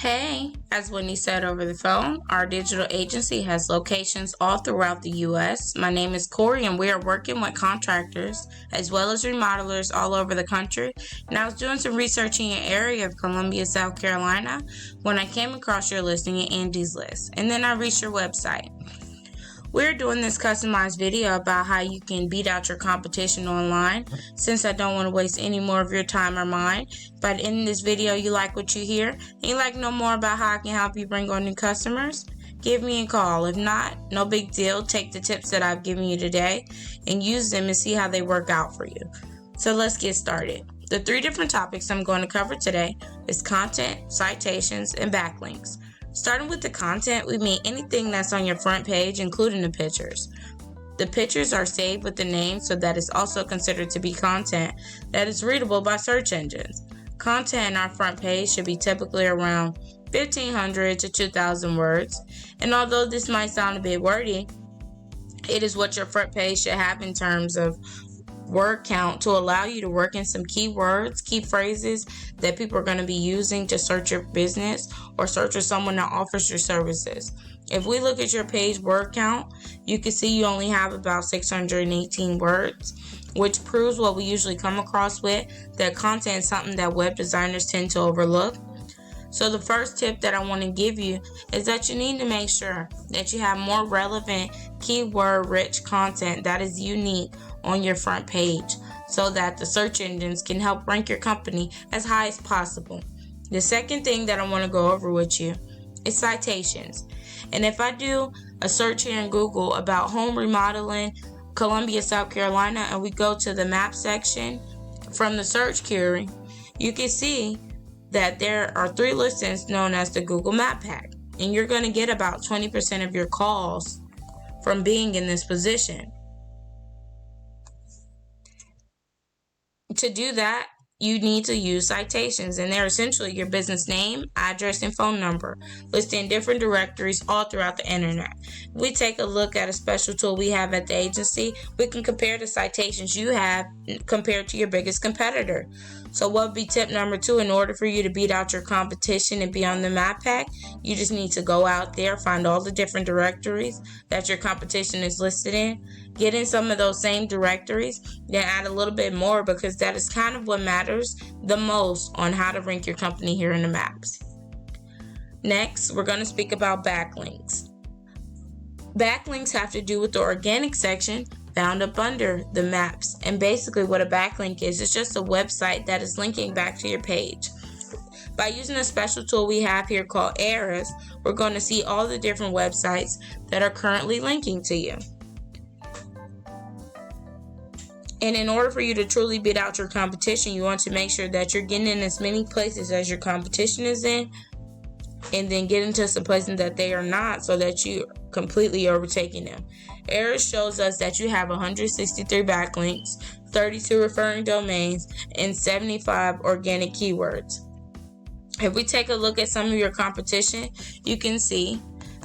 Hey, as Whitney said over the phone, our digital agency has locations all throughout the U.S. My name is Corey, and we are working with contractors as well as remodelers all over the country. And I was doing some research in your area of Columbia, South Carolina, when I came across your listing in Angie's List, and then I reached your website. We're doing this customized video about how you can beat out your competition online. Since I don't want to waste any more of your time or mine, but in this video you like what you hear and you like to know more about how I can help you bring on new customers, give me a call. If not, no big deal. Take the tips that I've given you today and use them and see how they work out for you. So let's get started. The 3 different topics I'm going to cover today is content, citations, and backlinks. Starting with the content, we mean anything that's on your front page, including the pictures. The pictures are saved with the name, so that is also considered to be content that is readable by search engines. Content on our front page should be typically around 1,500 to 2,000 words, and although this might sound a bit wordy, it is what your front page should have in terms of word count to allow you to work in some keywords, key phrases that people are going to be using to search your business or search for someone that offers your services. If we look at your page word count, you can see you only have about 618 words, which proves what we usually come across with, that content is something that web designers tend to overlook. So the first tip that I want to give you is that you need to make sure that you have more relevant, keyword-rich content that is unique on your front page so that the search engines can help rank your company as high as possible. The second thing that I want to go over with you is citations. And if I do a search here in Google about home remodeling, Columbia, South Carolina, and we go to the map section from the search query, you can see that there are 3 listings known as the Google Map Pack, and you're going to get about 20% of your calls from being in this position. To do that, you need to use citations, and they're essentially your business name, address, and phone number listed in different directories all throughout the internet. If we take a look at a special tool we have at the agency, we can compare the citations you have compared to your biggest competitor. So what would be tip number 2? In order for you to beat out your competition and be on the map pack, you just need to go out there, find all the different directories that your competition is listed in, get in some of those same directories, then add a little bit more, because that is kind of what matters the most on how to rank your company here in the maps. Next, we're going to speak about backlinks. Backlinks have to do with the organic section found up under the maps, and basically what a backlink is, it's just a website that is linking back to your page. By using a special tool we have here called Eras, we're going to see all the different websites that are currently linking to you. And in order for you to truly beat out your competition, you want to make sure that you're getting in as many places as your competition is in, and then get into some places that they are not, so that you're completely overtaking them. Eras shows us that you have 163 backlinks, 32 referring domains, and 75 organic keywords. If we take a look at some of your competition, you can see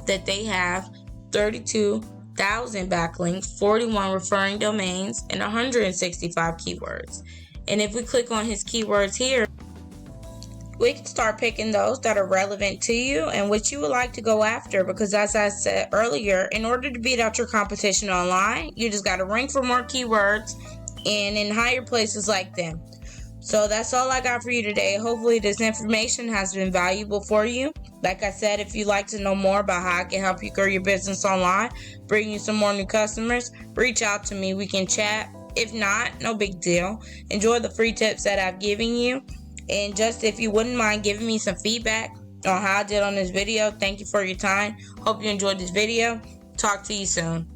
that they have 32,000 backlinks, 41 referring domains, and 165 keywords. And if we click on his keywords here, we can start picking those that are relevant to you and what you would like to go after, because as I said earlier, in order to beat out your competition online, you just got to rank for more keywords and in higher places like them. So that's all I got for you today. Hopefully this information has been valuable for you. Like I said, if you'd like to know more about how I can help you grow your business online, bring you some more new customers, reach out to me. We can chat. If not, no big deal. Enjoy the free tips that I've given you. And just if you wouldn't mind giving me some feedback on how I did on this video, thank you for your time. Hope you enjoyed this video. Talk to you soon.